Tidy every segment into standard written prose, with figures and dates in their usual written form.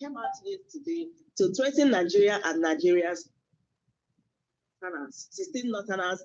came out yesterday to threaten Nigeria and Nigeria's 16 Northerners.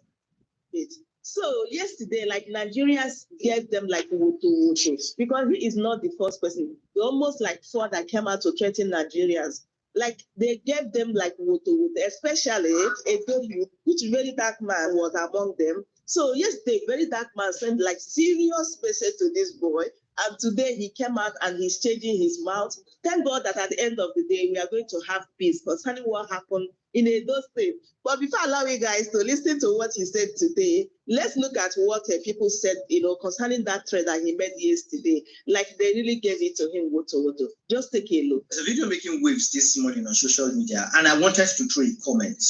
So yesterday, like Nigerians gave them like woto, because he is not the first person. They almost like four that came out to threaten Nigerians. Like they gave them like woto, especially a Dolu, which very dark man was among them. So yesterday, very dark man sent like serious message to this boy. And today he came out and he's changing his mouth. Thank God that at the end of the day, we are going to have peace concerning what happened in Edo State. But before allowing guys to listen to what he said today, let's look at what people said, concerning that thread that he made yesterday. Like they really gave it to him, woto. Just take a look. There's a video making waves this morning on social media, and I wanted to throw a comment,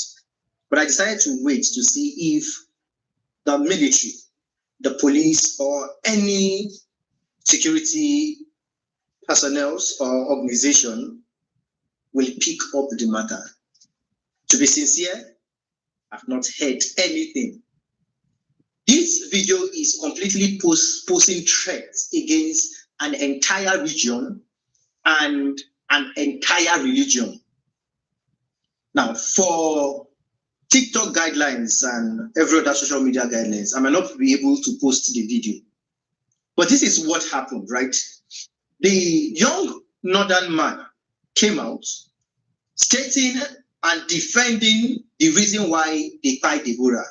but I decided to wait to see if the military, the police, or any security personnel or organization will pick up the matter. To be sincere, I've not heard anything. This video is completely posing threats against an entire region and an entire religion. Now, for TikTok guidelines and every other social media guidelines, I might not be able to post the video. But this is what happened, right? The young northern man came out stating and defending the reason why they fight Deborah,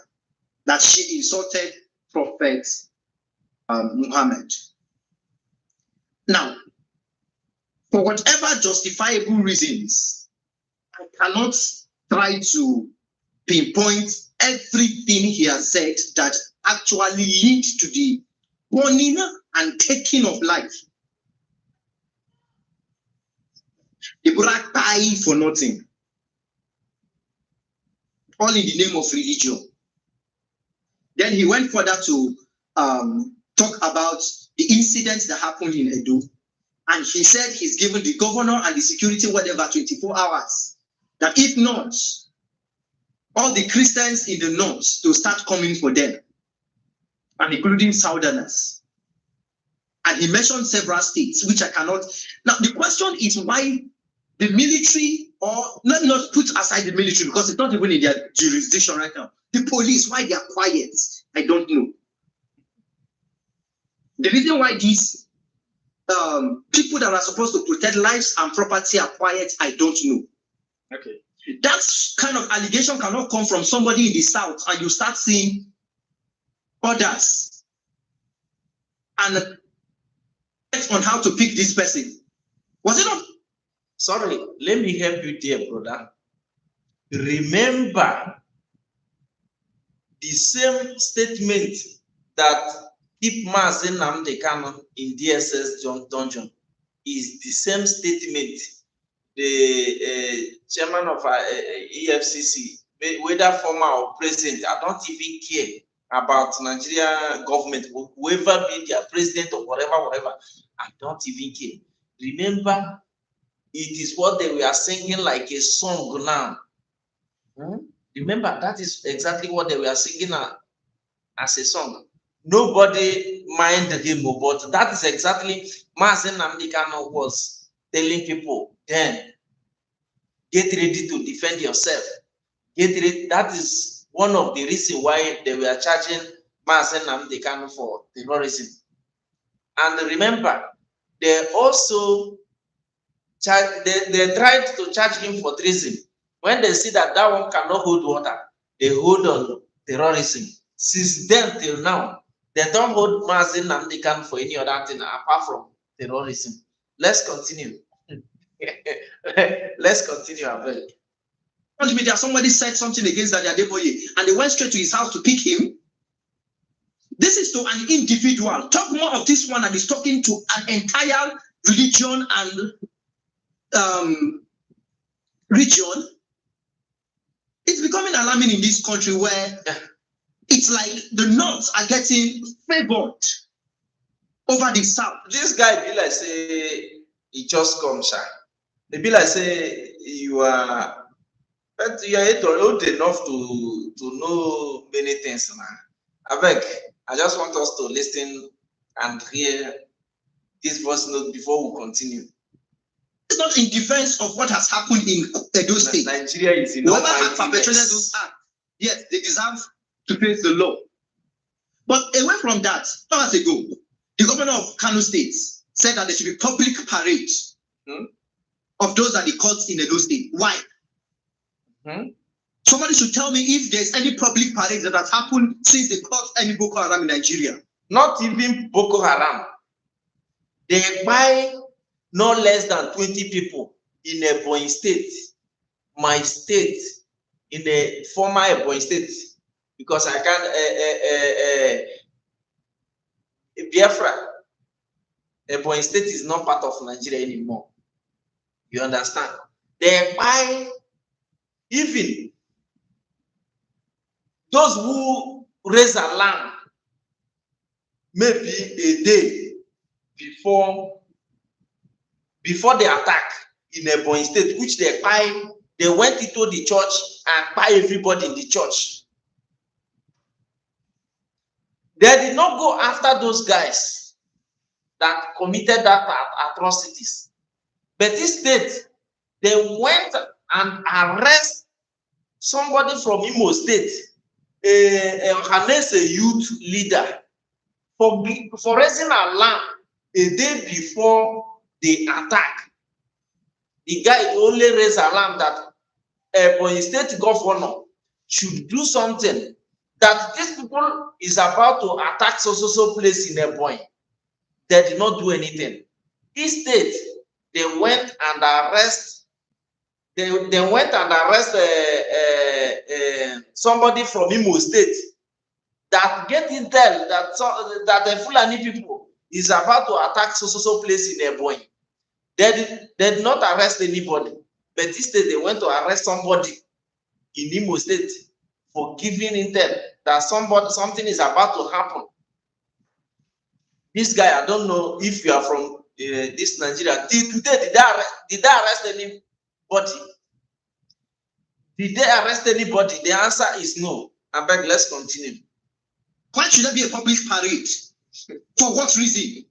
that she insulted Prophet Muhammad. Now, for whatever justifiable reasons, I cannot try to pinpoint everything he has said that actually leads to the burning and taking of life. Deborah died for nothing, all in the name of religion. Then he went further to talk about the incidents that happened in Edo. And he said he's given the governor and the security, whatever, 24 hours. That if not, all the Christians in the north to start coming for them, and including Southerners. And he mentioned several states, which I cannot. Now, the question is why the military, or not put aside the military, because it's not even in their jurisdiction right now. The police, why they are quiet, I don't know. The reason why these people that are supposed to protect lives and property are quiet, I don't know. Okay. That kind of allegation cannot come from somebody in the south, and you start seeing others and on how to pick this person. Was it not? Sorry, let me help you there, brother. Remember the same statement that keep Mazen Nnamdi Kanu in DSS dungeon is the same statement the chairman of EFCC, whether former or present, I don't even care about Nigeria government, whoever be their president or whatever, I don't even care. Remember, it is what they were singing like a song now. Remember, that is exactly what they were singing as a song. Nobody minded him, but that is exactly Mazen Nnamdi Kanu was telling people then, get ready to defend yourself. Get ready. That is one of the reasons why they were charging Mazen Nnamdi Kanu for terrorism. And remember, they also they tried to charge him for treason. When they see that that one cannot hold water, they hold on terrorism. Since then till now, they don't hold Mazen Nnamdi Kanu for any other thing apart from terrorism. Let's continue. Let's continue, Abel. On the media, somebody said something against that Adeboye, and they went straight to his house to pick him. This is to an individual. Talk more of this one, and he's talking to an entire religion and region. It's becoming alarming in this country where it's like the North are getting favored over the South. This guy be like say he just comes, sir. They be like say you are old enough to know many things now. I beg, I just want us to listen and hear this voice note before we continue. It's not not in defense of what has happened in Edo State. Nigeria is in Whoever has perpetrated those acts, yes, they deserve to face the law. But away from that, 2 hours ago, the governor of Kano State said that there should be public parade of those that he caught in Edo State. Why? Somebody should tell me if there's any public parade that has happened since they caught any Boko Haram in Nigeria. Not even Boko Haram. They buy no less than 20 people in Ebonyi State, my state, in the former Ebonyi State, because I can't, Biafra, Ebonyi State is not part of Nigeria anymore. You understand? They buy even those who raise alarm maybe a day before the attack in Ebonyi State, which they went into the church and buy everybody in the church. They did not go after those guys that committed that atrocities. But this state, they went and arrest somebody from Imo State, a youth leader, for raising alarm a day before the attack. The guy only raised alarm that Ebonyi State governor should do something, that these people is about to attack so place in Ebonyi. They did not do anything. Instead, they went and arrest. They went and arrest somebody from Imo State that get intel that the Fulani people is about to attack so place in Ebonyi. They did not arrest anybody, but instead they went to arrest somebody in Imo State for giving intel that something is about to happen. This guy, I don't know if you are from this Nigeria. Till today, did they arrest anybody? Did they arrest anybody? The answer is no. I beg, let's continue. Why should there be a public parade? For what reason?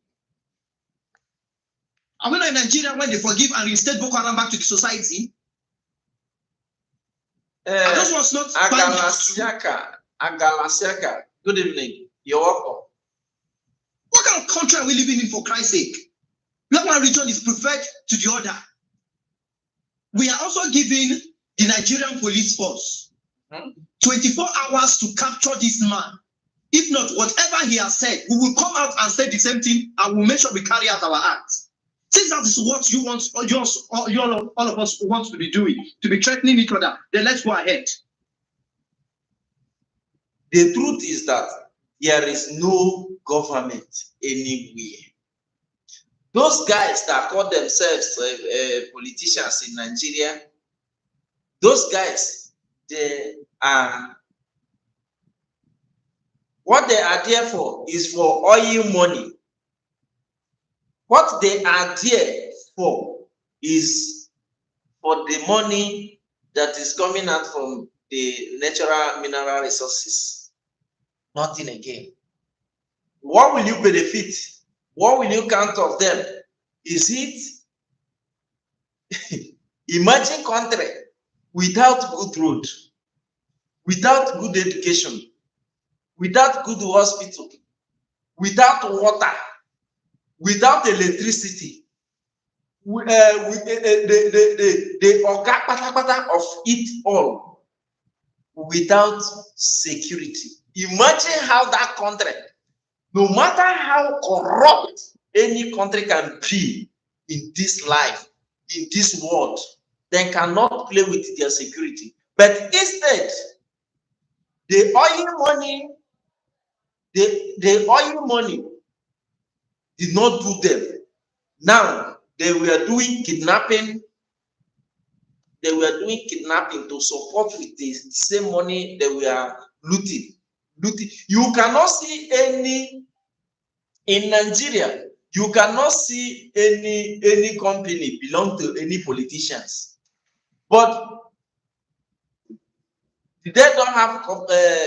Are we not in Nigeria when they forgive and reinstate Boko Haram back to the society? Those was not Agalasiaka. Good evening. You're welcome. What kind of country are we living in, for Christ's sake? Not one region is preferred to the other. We are also giving the Nigerian police force 24 hours to capture this man. If not, whatever he has said, we will come out and say the same thing, and we'll make sure we carry out our acts. Since that is what you want, all of us want to be doing, to be threatening each other, then let's go ahead. The truth is that there is no government anywhere. Those guys that call themselves politicians in Nigeria, those guys, they are, what they are there for is for oil money. What they are there for is for the money that is coming out from the natural mineral resources. Nothing again. What will you benefit? What will you count of them? Is it imagine country without good road, without good education, without good hospital, without water, without electricity, the organ of it all, without security. Imagine how that country, no matter how corrupt any country can be in this life, in this world, they cannot play with their security. But instead, the oil money did not do them. Now they were doing kidnapping. They were doing kidnapping to support with the same money they were looting. You cannot see any in Nigeria. You cannot see any company belong to any politicians. But they don't have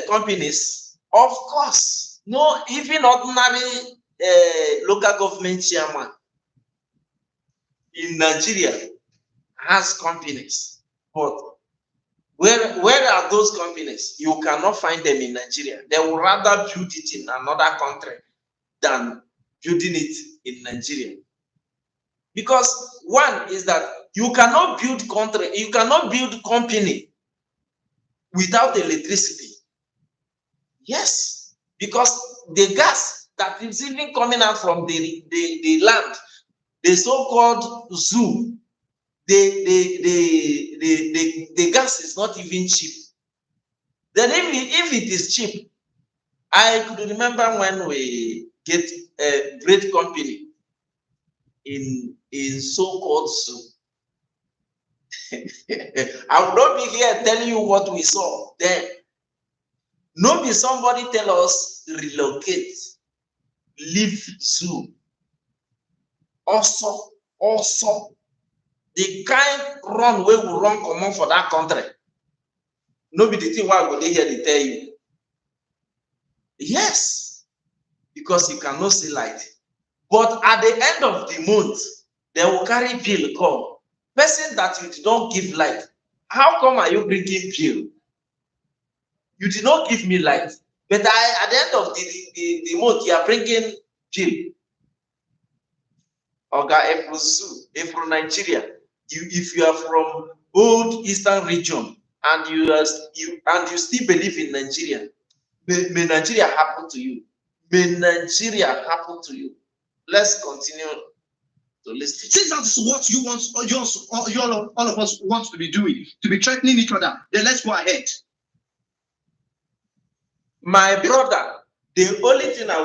companies. Of course, no, even ordinary local government chairman in Nigeria has companies, but where are those companies? You cannot find them in Nigeria. They would rather build it in another country than building it in Nigeria. Because one is that you cannot build company without electricity. Yes, because the gas that is even coming out from the land, the so-called zoo, the gas is not even cheap. Then if it is cheap, I could remember when we get a great company in so-called zoo. I will not be here telling you what we saw then. No be somebody tell us relocate, leave zoo. Also, the kind run wey we run comot for that country. No be the thing why I go dey here dey tell you. Yes, because you cannot see light. But at the end of the month, they will carry bill come. Person that you did not give light, how come are you bringing bill? You did not give me light, but at the end of the month, you are bringing bill. Oga, April Nigeria. If you are from old Eastern region and you still believe in Nigeria, may Nigeria happen to you. May Nigeria happen to you. Let's continue to listen. Since that's what you want, all of us want to be doing, to be threatening each other, then let's go ahead. My brother, the only thing I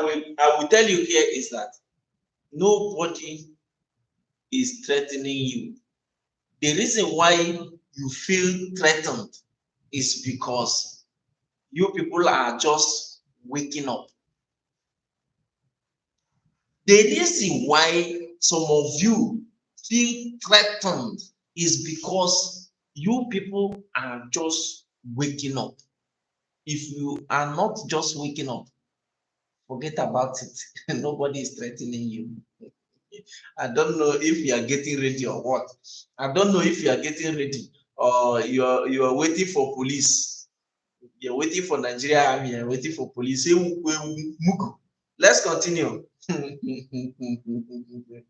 will tell you here is that nobody is threatening you. The reason why you feel threatened is because you people are just waking up. The reason why some of you feel threatened is because you people are just waking up. If you are not just waking up, forget about it. Nobody is threatening you. I don't know if you are getting ready or what. I don't know if you are getting ready or you are waiting for police. You're waiting for Nigeria Army. You're waiting for police. Let's continue. See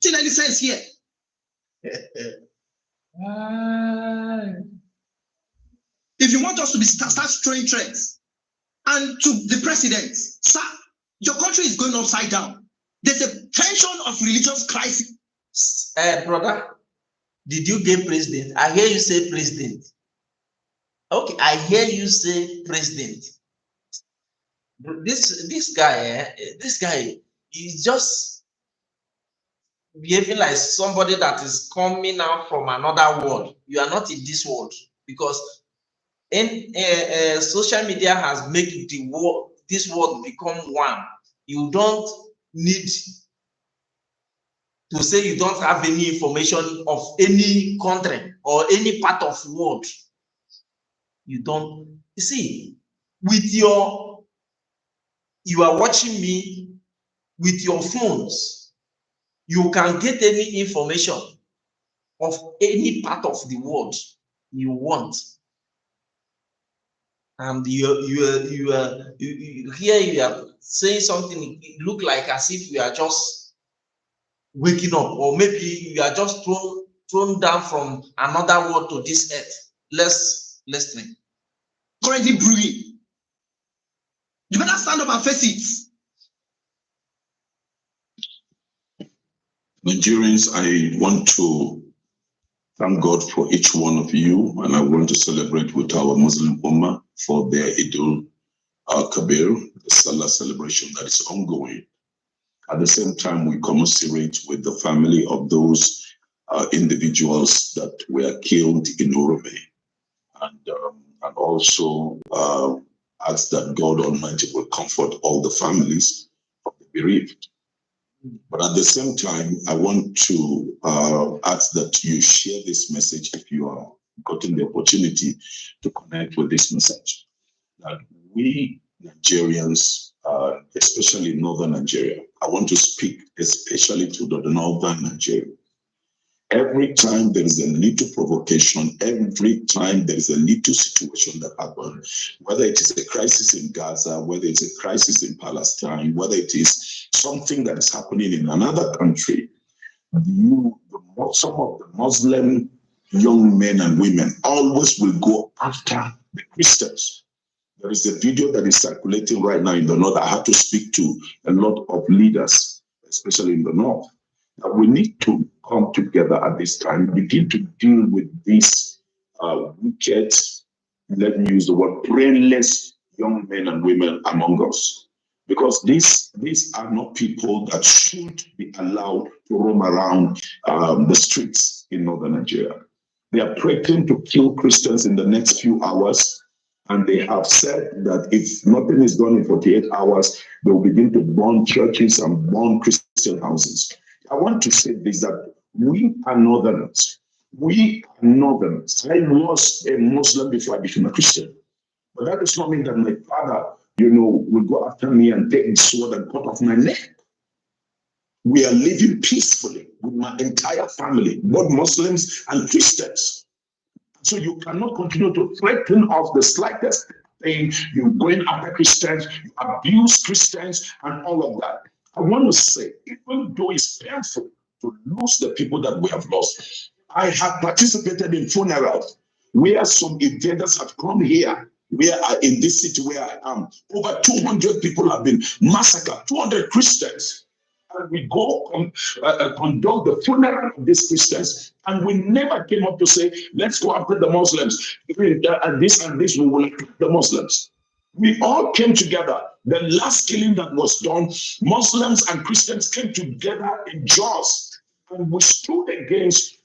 any sense here? If you want us to start throwing threats and to the president, sir, your country is going upside down. There's a tension of religious crisis. Brother, did you get president? I hear you say president. Okay, I hear you say president. This guy is just behaving like somebody that is coming out from another world. You are not in this world, because in social media has made this world become one. You don't need to say you don't have any information of any country or any part of the world. You don't. You see, you are watching me with your phones. You can get any information of any part of the world you want. And you are saying something, it look like as if you are just waking up, or maybe you are just thrown down from another world to this earth. Let's listen. Currently brewing. You better stand up and face it. Nigerians, I want to thank God for each one of you, and I want to celebrate with our Muslim Ummah for their Eid al-Kabir, the Salah celebration that is ongoing. At the same time, we commiserate with the family of those individuals that were killed in Urumi, and also ask that God Almighty will comfort all the families of the bereaved. But at the same time, I want to ask that you share this message if you are gotten the opportunity to connect with this message. That we Nigerians, especially Northern Nigeria, I want to speak especially to the Northern Nigeria. Every time there is a little provocation, every time there is a little situation that happens, whether it is a crisis in Gaza, whether it's a crisis in Palestine, whether it is something that is happening in another country, some of the Muslim young men and women always will go after the Christians. There is a video that is circulating right now in the North. I had to speak to a lot of leaders, especially in the North. That we need to come together at this time, begin to deal with these wicked, let me use the word, brainless young men and women among us. Because these are not people that should be allowed to roam around the streets in northern Nigeria. They are threatening to kill Christians in the next few hours. And they have said that if nothing is done in 48 hours, they will begin to burn churches and burn Christian houses. I want to say this, that we are Northerners. We are Northerners. I was a Muslim before I became a Christian. But that does not mean that my father, will go after me and take his sword and cut off my neck. We are living peacefully with my entire family, both Muslims and Christians. So you cannot continue to threaten us the slightest thing. You're going after Christians, you abuse Christians, and all of that. I want to say, even though it's painful to lose the people that we have lost, I have participated in funerals where some invaders have come here, where in this city where I am, over 200 people have been massacred, 200 Christians. And we go conduct the funeral of these Christians, and we never came up to say, let's go after the Muslims. And this, we will attack the Muslims. We all came together. The last killing that was done, Muslims and Christians came together in Jaws, and we stood against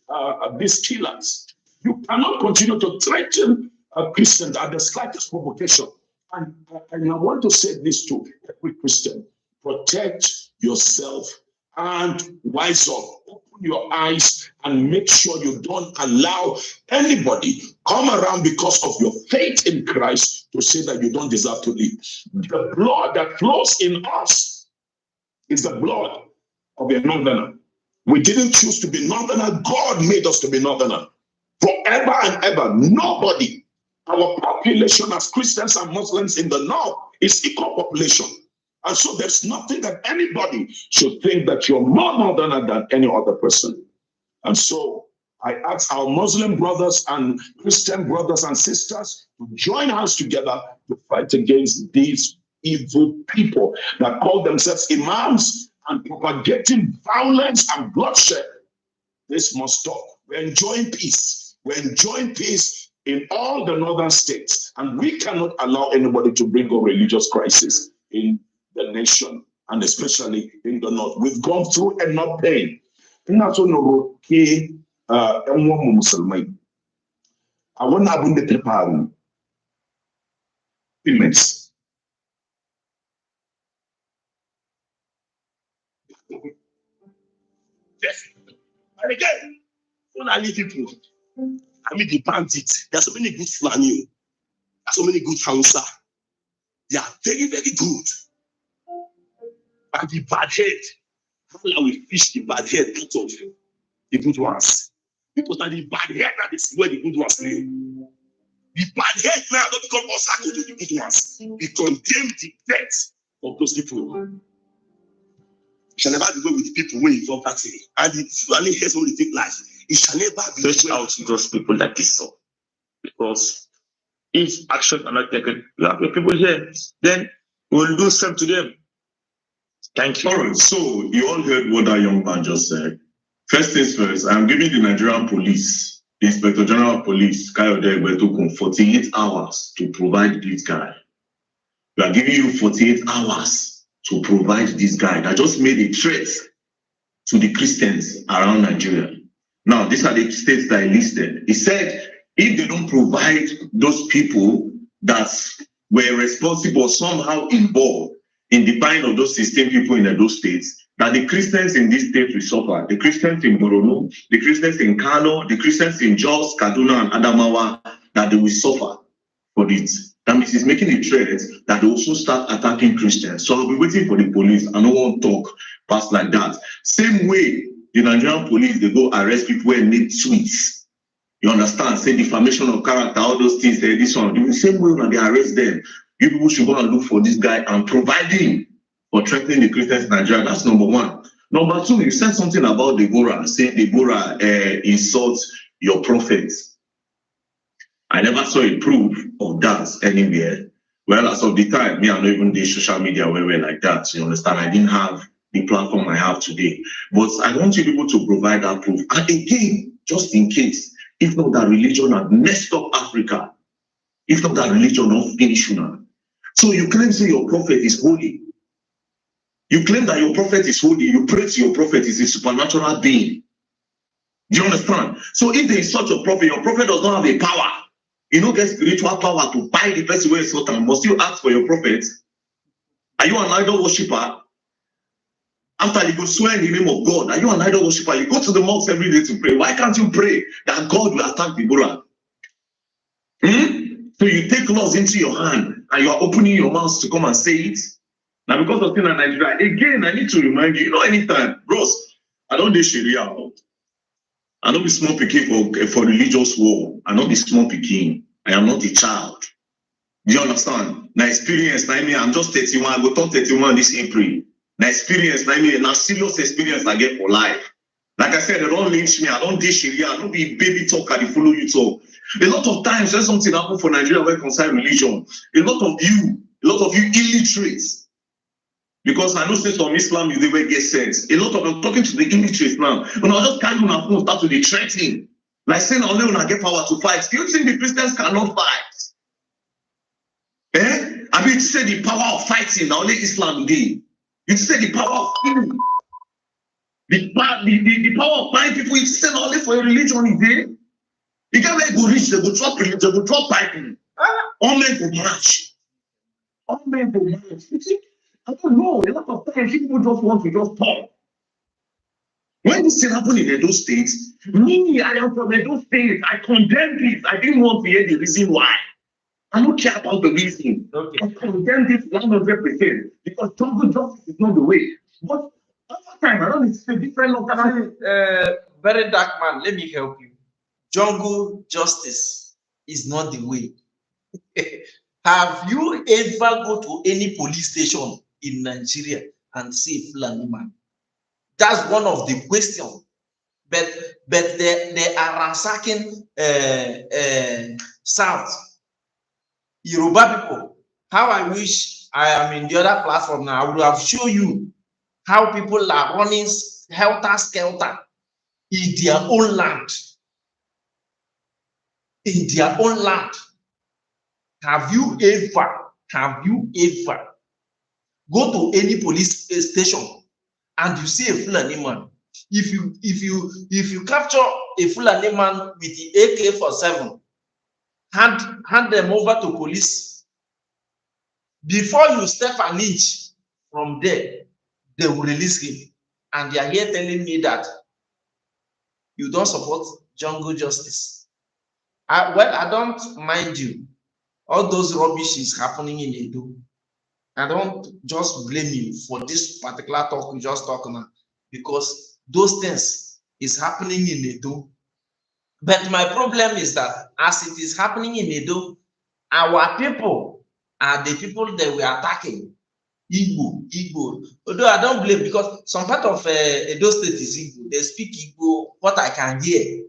these killers. You cannot continue to threaten Christians at the slightest provocation. And I want to say this to every Christian: protect yourself and wise up. Open your eyes and make sure you don't allow anybody come around because of your faith in Christ to say that you don't deserve to live. The blood that flows in us is the blood of a Northerner. We didn't choose to be Northerner. God made us to be Northerner. Forever and ever, nobody, our population as Christians and Muslims in the North is equal population. And so there's nothing that anybody should think that you're more Northerner than any other person. And so I ask our Muslim brothers and Christian brothers and sisters to join hands together to fight against these evil people that call themselves imams and propagating violence and bloodshed. This must stop. We're enjoying peace. We're enjoying peace in all the northern states, and we cannot allow anybody to bring a religious crisis in the nation, and especially in the north. We've gone through enough pain. I want to prepare payments. Yes. And again, when I leave people, I mean the bandits. There are so many good Fulani, there are so many good Hausa. They are very, very good. And the bad head, how we fish the bad head out of the good ones. People that the bad head, that is where the good ones live. The bad head now don't become Osaka to the good ones. We condemn the death of those people. It shall never be well with the people who involve that thing. And the Fulani heads only take life. It shall never be search out those people like this. So, because if action are not taken, you have your people here, then we'll do same to them. Thank you. All right, so you all heard what that young man just said. First things first, I'm giving the Nigerian police, the Inspector General of Police, Kayode Egbetokun, 48 hours to provide this guy. We are giving you 48 hours to provide this guy that just made a threat to the Christians around Nigeria. Now, these are the states that I listed. He said, if they don't provide those people that were responsible or somehow involved in the buying of those 16 people in those states, that the Christians in these states will suffer. The Christians in Borno, the Christians in Kano, the Christians in Jos, Kaduna, and Adamawa, that they will suffer for it. That means he's making a threat that they also start attacking Christians. So I'll be waiting for the police. I don't want to talk past like that. Same way, the Nigerian police, they go arrest people and need tweets. You understand? Say defamation of character, all those things, this one. In the same way when they arrest them, you people should go and look for this guy and provide him for threatening the Christians in Nigeria. That's number one. Number two, you said something about Deborah, saying Deborah insults your prophets. I never saw a proof of that anywhere. Well, as of the time, me, I don't even do social media where like that. You understand? I didn't have the platform I have today. But I want you people to provide that proof. And again, just in case, if not that religion had messed up Africa, if not that religion not finished now. So you claim say your prophet is holy. You claim that your prophet is holy. You pray to your prophet is a supernatural being. Do you understand? So if they insult your prophet does not have a power. You don't get spiritual power to buy the person where it's Satan. Must you ask for your prophet? Are you an idol worshiper? After you go swear in the name of God, are you an idol worshiper? You go to the mosque every day to pray. Why can't you pray that God will attack Deborah? So you take laws into your hand and you are opening your mouth to come and say it. Now because of things in Nigeria, again, I need to remind you, anytime, bros, I don't do Sharia. I don't be small picking for religious war. I don't be small picking. I am not a child. Do you understand? Now experience, I'm just 31. I go turn 31 this April. Now experience, now serious experience I get for life. Like I said, they don't lynch me. I don't do Sharia. I don't be baby talk. I follow you talk. A lot of times when something happen for Nigeria where concern religion, a lot of you illiterate. Because I know say some Islam is the way it gets sense. A lot of them talking to the illiterates now. When I just carry on a phone, start to be threatening. Like saying only when I get power to fight. Do you think the Christians cannot fight? I mean, you say the power of fighting, now only Islam did. You say the power of killing. The power of buying people, you say only for a religion is there. You can't let go rich, they go drop religion, they go drop fighting. All men go march. All men go march. I don't know. A lot of times people just want to just talk. When this thing happened in Edo State, me, I am from Edo State. I condemn this. I didn't want to hear the reason why. I don't care about the reason. Okay. I condemn this 100% because jungle justice is not the way. But over time, I don't need to say different local. Very dark man, let me help you. Jungle justice is not the way. Have you ever go to any police station in Nigeria and see Fulani man? That's one of the questions. But they are ransacking South. Yoruba people. How I wish I am in the other platform now. I would have shown you how people are running helter-skelter in their own land. In their own land. Have you ever go to any police station and you see a Fulani man? If you capture a Fulani man with the AK-47, hand them over to police. Before you step an inch from there, they will release him. And they are here telling me that you don't support jungle justice. I don't mind you. All those rubbish is happening in Edo. I don't just blame you for this particular talk we just talked about, because those things is happening in Edo. But my problem is that as it is happening in Edo, our people are the people that we are attacking. Igbo. Although I don't blame, because some part of Edo State is Igbo. They speak Igbo, what I can hear.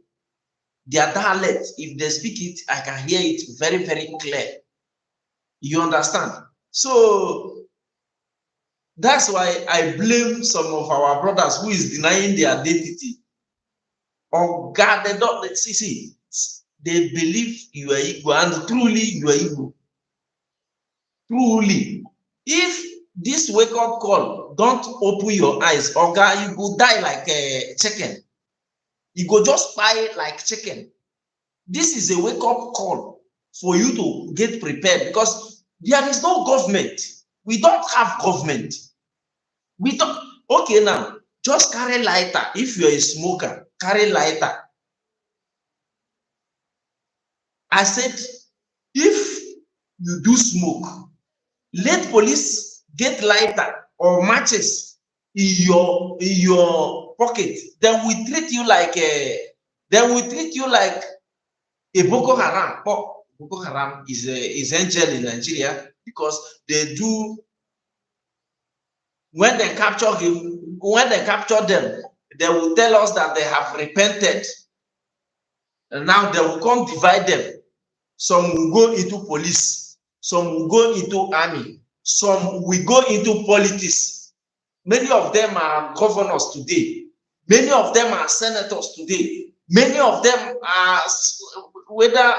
Their dialect, if they speak it, I can hear it very, very clear. You understand? So that's why I blame some of our brothers who is denying their identity. Oh God, they don't see. They believe you are Igbo, and truly you are Igbo. Truly. If this wake-up call don't open your eyes, oh God, you go die like a chicken. You go just fly like chicken. This is a wake-up call for you to get prepared, because there is no government. We don't have government. We don't. Okay, now just carry lighter. If you're a smoker, carry lighter. I said, if you do smoke, let police get lighter or matches in your pocket, then we treat you like a Boko Haram. Oh, Boko Haram is angel in Nigeria because they do. When they capture them, they will tell us that they have repented, and now they will come divide them. Some will go into police, some will go into army, some will go into politics. Many of them are governors today. Many of them are senators today. Many of them are whether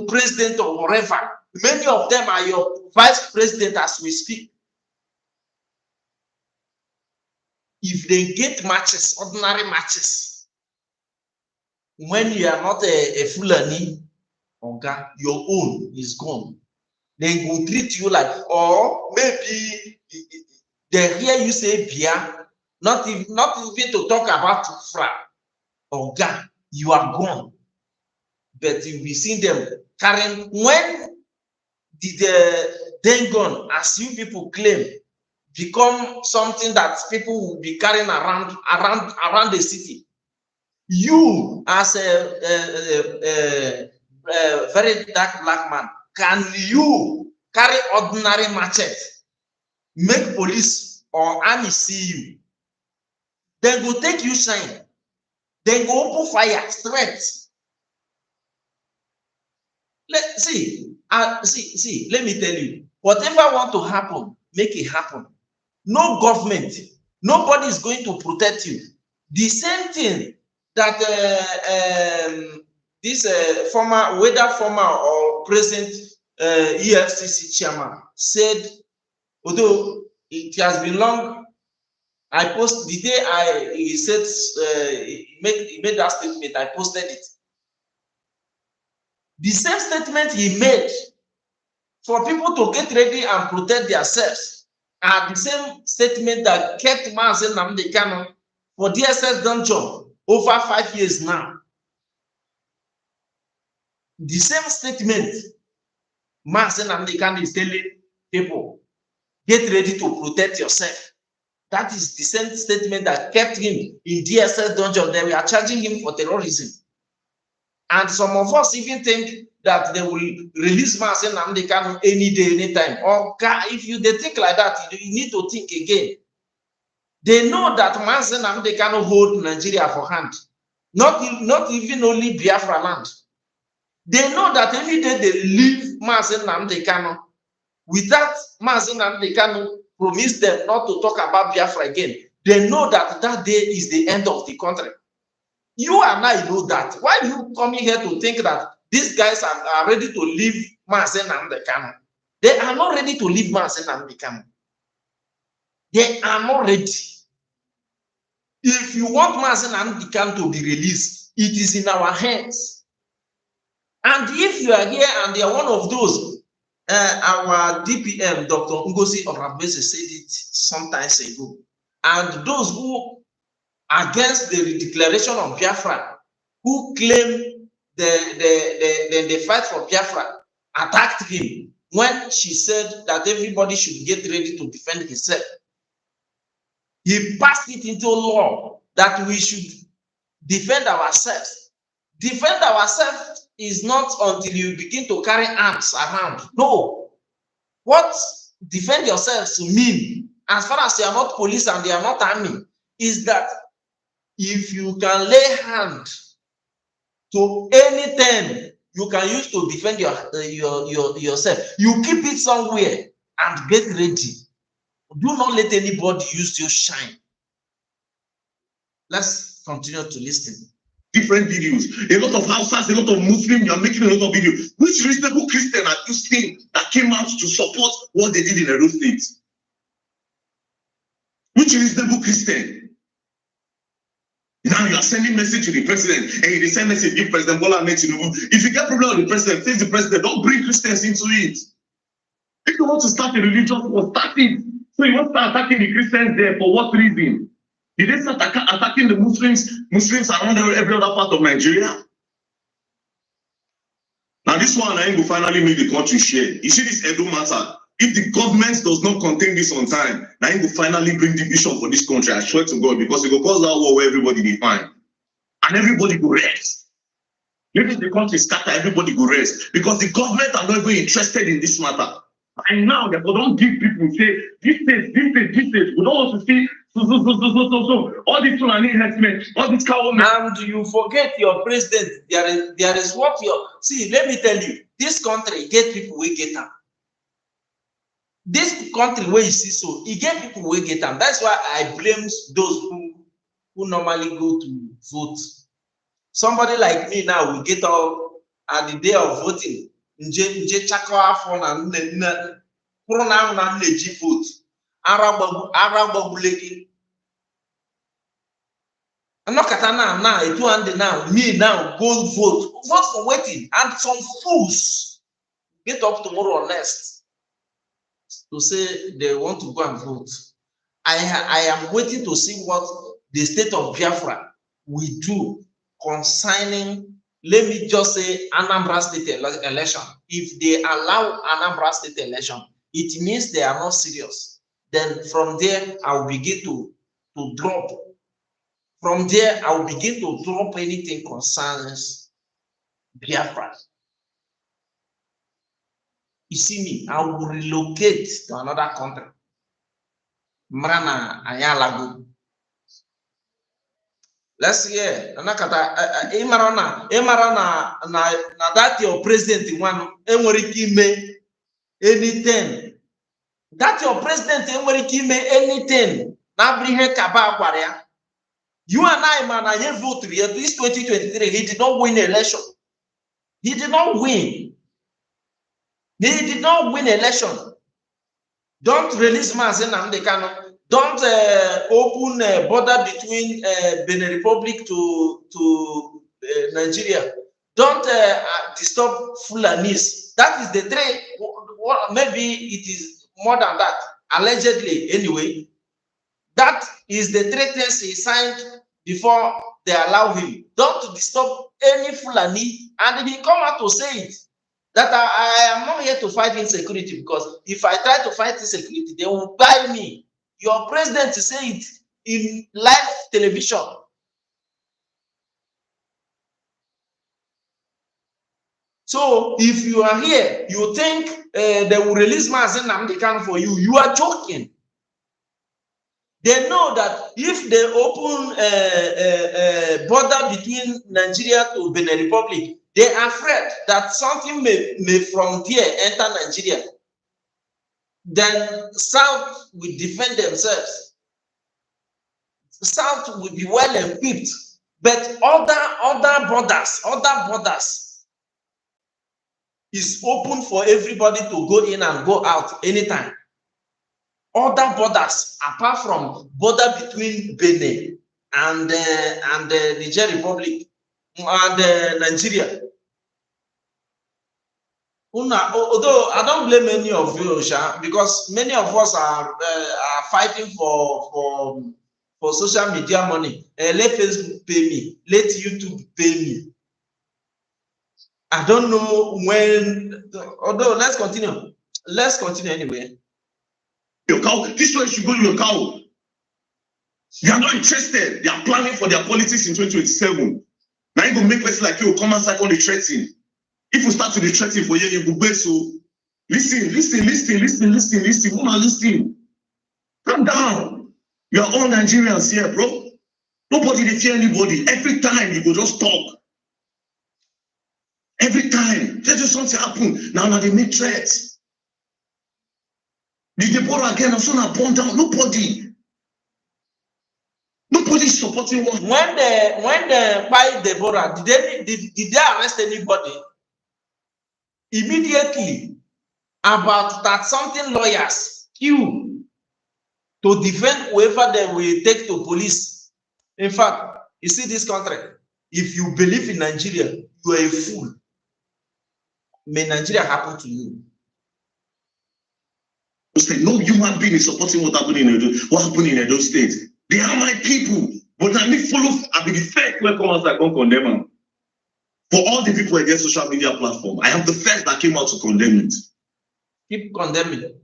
president or whatever. Many of them are your vice president as we speak. If they get matches, ordinary matches, when you are not a Fulani, okay, your own is gone. They will treat you like, or maybe they hear you say Bia, not even to talk about Fra. Okay, you are gone. But you'll be seeing them carrying. When did the Dengon, as you people claim, become something that people will be carrying around the city? You, as a very dark black man, can you carry ordinary machete, make police or army see you? Then go take you shine. Then go open fire straight. See, let me tell you, whatever want to happen, make it happen. No government, nobody is going to protect you. The same thing that this former or present EFCC chairman said, although it has been long, I posted the day he said he made that statement, I posted it. The same statement he made for people to get ready and protect themselves are the same statement that kept Mazen Nnamdi Kanu for DSS dungeon over 5 years now. The same statement Mazen Nnamdi Kanu is telling people, get ready to protect yourself. That is the same statement that kept him in DSS dungeon. They were charging him for terrorism. And some of us even think that they will release Mazen Nnamdi Kanu any day, anytime. Or if they think like that, you need to think again. They know that Mazen Nnamdi Kanu hold Nigeria for hand. Not even only Biafra land. They know that any day they leave Mazen Nnamdi Kanu, without Mazen Nnamdi Kanu promise them not to talk about Biafra again, they know that that day is the end of the country. You and I know that. Why are you coming here to think that these guys are ready to leave Mazen Nnamdi Kanu? They are not ready to leave Mazen Nnamdi Kanu. They are not ready. If you want Mazen Nnamdi Kanu to be released, it is in our hands. And if you are here and they are one of those, our DPM, Dr. Ngozi Orameze, said it sometimes ago, and those who against the declaration of Biafra, who claim the fight for Biafra, attacked him when she said that everybody should get ready to defend himself. He passed it into law that we should defend ourselves. Defend ourselves is not until you begin to carry arms around. No. What defend yourselves mean, as far as you are not police and they are not army, is that if you can lay hand to anything you can use to defend yourself, you keep it somewhere and get ready. Do not let anybody use your shine. Let's continue to listen. Different videos. A lot of Hausas, a lot of Muslims, you are making a lot of videos. Which reasonable Christian are you seeing that came out to support what they did in those states? Which reasonable Christian? Now you are sending message to the president, and you send message to President Bola Ahmed Tinubu. If you get problem with the president, face the president. Don't bring Christians into it. If you want to start a religious war, start it. So you want to start attacking the Christians there for what reason? Did they start attacking the Muslims around every other part of Nigeria? Now this one I will finally make the country share. You see this Edo matter. if the government does not contain this on time, now it will finally bring division for this country. I swear to God, because it will cause that war where everybody be fine. And everybody will rest. Maybe the country scatter, everybody will rest. Because the government are not even interested in this matter. And now they don't give people, say, this state. We don't want to see so. All this enhancement, all this cow. And you forget your president. There is what your see. Let me tell you, this country get people we get them. This country where you see so, it get people we get them. That's why I blame those who normally go to vote. Somebody like me now will get out at the day of voting. Nje chakawa for na puro na nji vote. Ara lady. I'm not katana now, it and now, me now, go vote. Vote for waiting. And some fools get up tomorrow next to say they want to go and vote. I am waiting to see what the state of Biafra will do concerning, let me just say, Anambra State election. If they allow Anambra State election, it means they are not serious. Then from there, I will begin to drop. From there, I will begin to drop anything concerns Biafra. You see me, I will relocate to another country. Mrana Ayalago. Let's hear. Nakata Emarana na that your president one anything. That your president anything. Na bring kaba kwaria. You and I, man, I vote this 2023. He did not win election. He did not win. He did not win election. Don't release Mazen Amdekano. Don't open a border between Benin Republic to Nigeria. Don't disturb Fulanis. That is the trade. Maybe it is more than that. Allegedly, anyway. That is the treaties he signed before they allow him. Don't disturb any Fulani. And he come out to say it. That I am not here to fight insecurity, because if I try to fight insecurity, they will buy me. Your president say it in live television. So if you are here, you think they will release Mazen Namdekan for you, you are joking. They know that if they open a border between Nigeria to Benin Republic, they are afraid that something may from there enter Nigeria. Then South will defend themselves. South will be well equipped, but other borders is open for everybody to go in and go out anytime. Other borders, apart from border between Benin and the Niger Republic and Nigeria. Although I don't blame any of you, because many of us are fighting for social media money. Let Facebook pay me. Let YouTube pay me. I don't know when. Although let's continue. Let's continue anyway. Your cow, this one should go to your cow. They are not interested. They are planning for their politics in 2027. Now you go make places like you come and start on the threatening. If you start to be threatening for you go back. So listen. Woman, listen. Calm down. You are all Nigerians here, bro. Nobody they fear anybody. Every time you go just talk. Every time there's just something happen. Now they make threats. Did they borrow again? Also not born down. Nobody is supporting one. When they buy Deborah, did they arrest anybody? Immediately, about that something lawyers queue to defend whoever they will take to police. In fact, you see this country, if you believe in Nigeria, you are a fool. May Nigeria happen to you. No human being is supporting what happened in Edo State. They are my people. But I need follow. I be the first when come out that don't condemn them. For all the people against social media platform, I am the first that came out to condemn it. Keep condemning.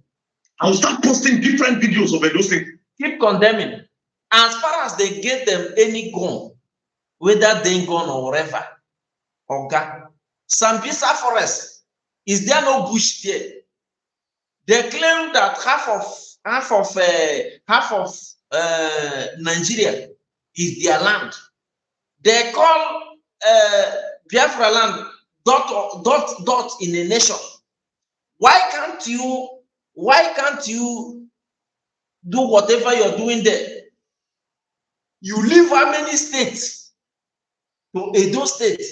I'll start posting different videos of those things. Keep condemning. As far as they get them any gun, whether they gun or whatever, okay. Sambisa Forest, is there no bush there? They claim that half of Nigeria is their land. They call Biafra land dot in a nation. Why can't you do whatever you're doing there? You leave how many states to Edo State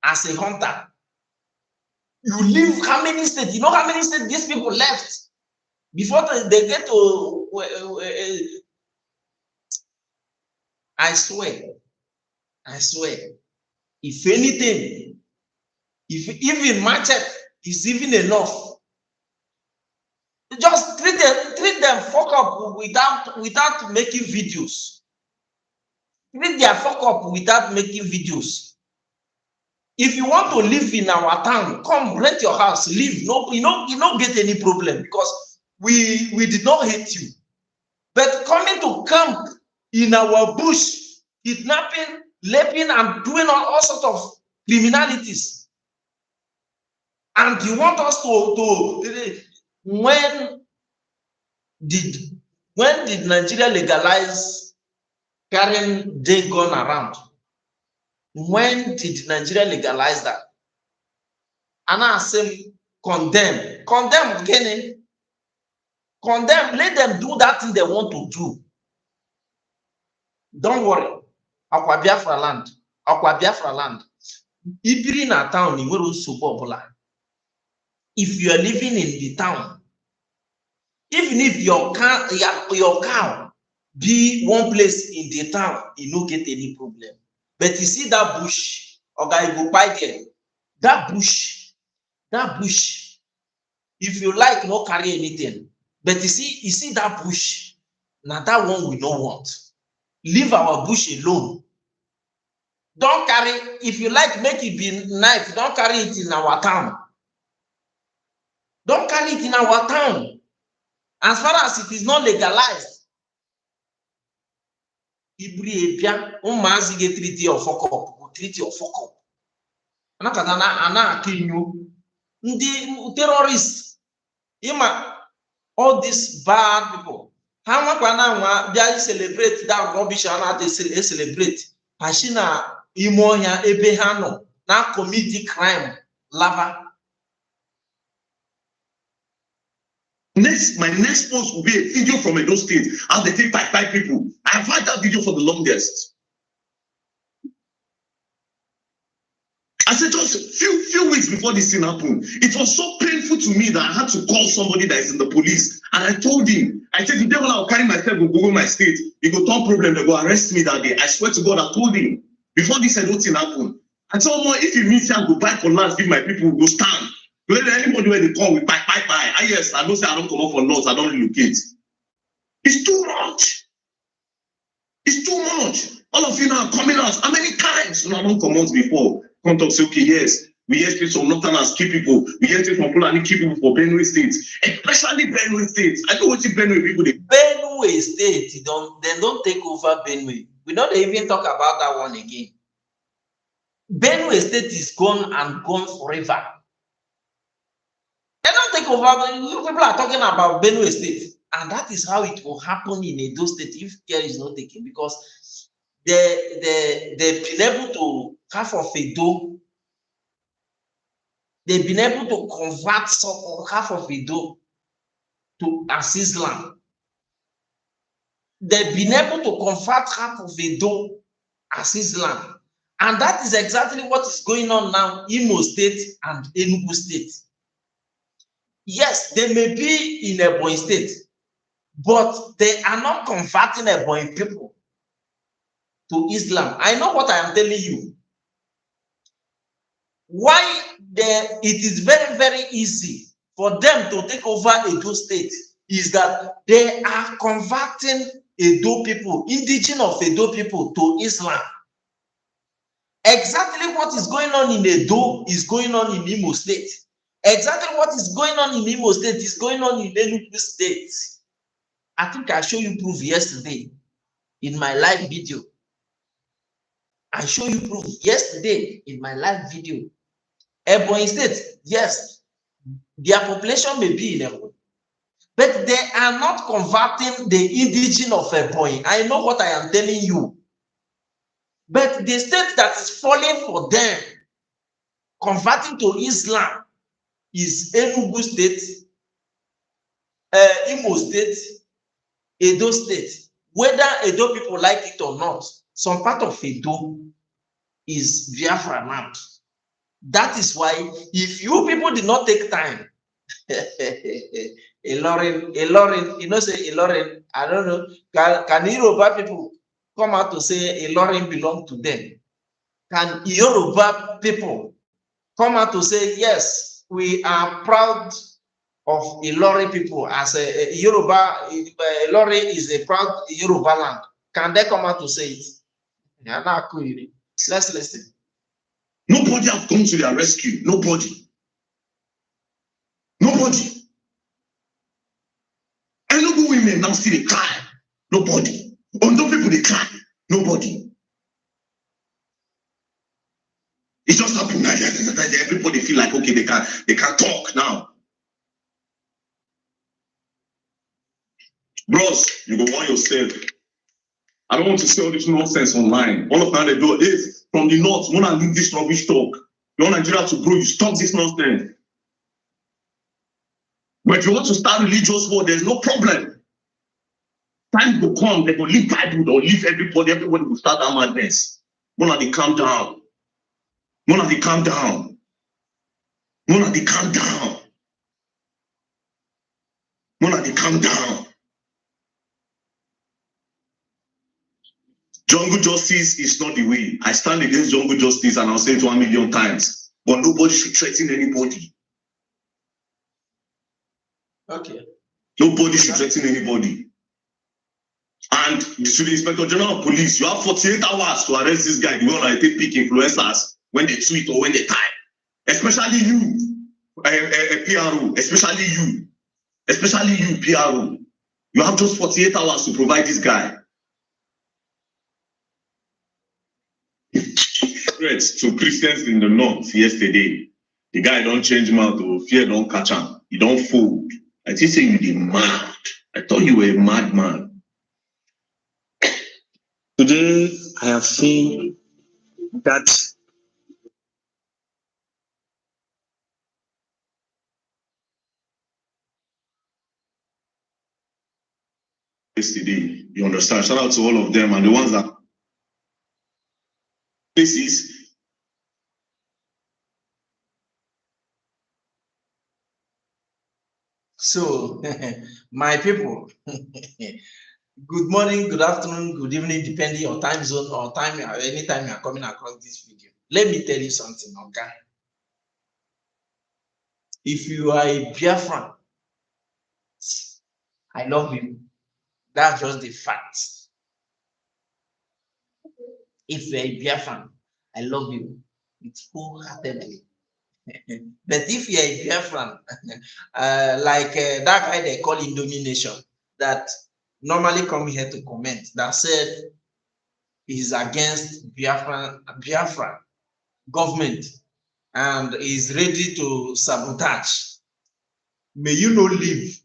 as a hunter? You leave how many states? You know how many states these people left before they get to. I swear. If anything, if even machete is even enough, just treat them fuck up without making videos. Treat their fuck up without making videos. If you want to live in our town, come rent your house, live. No, you don't get any problem because we did not hate you. But coming to camp in our bush, kidnapping, raping, and doing all sorts of criminalities. And you want us to when did Nigeria legalize carrying day gun around? When did Nigeria legalize that? And I say condemn again. Condemn, let them do that thing they want to do. Don't worry. Akwa Biafra land. Ibiri na town ni wero nsogbu obula. If you are living in the town, even if your cow be one place in the town, you don't get any problem. But you see that bush, that bush, if you like, no carry anything. But you see that bush, now that one we don't want. Leave our bush alone. Don't carry, if you like, make it be knife, don't carry it in our town. Don't carry it in our town. As far as it is not legalized. Ibri Ebia, Umazi get treat your fuck up, treat your fuck up. Ana killing you. The terrorists, all these bad people. How much they celebrate that rubbish and they celebrate? Pashina Imoya Ebehano, now commit crime, lava. My next post will be a video from Edo State as they take five people. I have had that video for the longest. I said just a few weeks before this thing happened, it was so painful to me that I had to call somebody that is in the police. And I told him, I said, the devil I'll carry myself, go Google my state. It go turn problem, they go arrest me that day. I swear to God, I told him before this Edo thing happened. I told him, if you meet me, go buy for land, give my people, go stand. Let anybody where they come with bye. Yes, I don't say I don't come up for laws, I don't relocate. It's too much. It's too much. All of you now are coming out. How many times? No, I don't come out before. Come talk, say, okay, yes. We hear speech from Northerners, key people. We hear speech from Fulani, key people for Benue State. Especially Benue State. I know what you Benue people they. Benue State, they don't take over Benue. We don't even talk about that one again. Benue State is gone forever. They don't take over. You people are talking about Benue State. And that is how it will happen in Edo State if care is not taken, because they've been able to, half of Edo, they've been able to convert half of Edo to as Islam. They've been able to convert half of Edo as Islam. And that is exactly what is going on now in Imo State and Enugu State. Yes, they may be in Ebonyi State, but they are not converting Ebonyi people to Islam. I know what I am telling you. Why it is very, very easy for them to take over Edo State is that they are converting Edo people, indigenous of Edo people, to Islam. Exactly what is going on in Edo is going on in Imo State. Exactly what is going on in Imo State is going on in Enugu State. I think I showed you proof yesterday in my live video. I showed you proof yesterday in my live video. Ebonyi State, yes, their population may be in Ebonyi, but they are not converting the indigenous of Ebonyi. I know what I am telling you. But the state that is falling for them, converting to Islam, is Enugu State, Imo State, Edo State. Whether Edo people like it or not, some part of Edo is Biafra land. That is why, if you people did not take time, Ilorin, you know, say Ilorin, I don't know, can Yoruba people come out to say Ilorin belong to them? Can Yoruba people come out to say, yes, we are proud of Ilori people as a Yoruba, Ilori is a proud Yoruba land? Can they come out to say it? Let's listen. Nobody have come to their rescue. Nobody. Nobody. Enugu women now still they cry. Nobody. Ondo people they cry. Nobody. It just happened that everybody feel like okay, they can talk now. Bros, you go want yourself. I don't want to say all this nonsense online. All of that they do is from the north. You want to leave this rubbish talk. You want Nigeria to grow, you stop this nonsense. But if you want to start religious war, there's no problem. Time will come, they will leave Bible, they'll leave everybody will start that madness. Mona, they calm down. Mona, they calm down. Mona, they calm down. Mona, they calm down. Jungle justice is not the way. I stand against jungle justice and I'll say it 1 million times. But nobody should threaten anybody. Okay. Nobody should threaten anybody. And to the Inspector General of Police, you have 48 hours to arrest this guy. The one that take pick influencers when they tweet or when they type. Especially you, PRO. Especially you, PRO. You have just 48 hours to provide this guy. Threats to Christians in the north yesterday. The guy don't change mouth or fear don't catch him. He don't fold. I think say you the mad. I thought you were a madman. Today, I have seen that Yesterday, you understand? Shout out to all of them and the ones that places. So, my people, good morning, good afternoon, good evening, depending on time zone or time, anytime you are coming across this video. Let me tell you something, okay? If you are a Biafran, I love you. That's just the fact. If you're a Biafran, I love you. It's wholeheartedly. But if you're a Biafran, like that guy they call Condemnation, that normally come here to comment, that said he's against Biafra government and is ready to sabotage. May you not live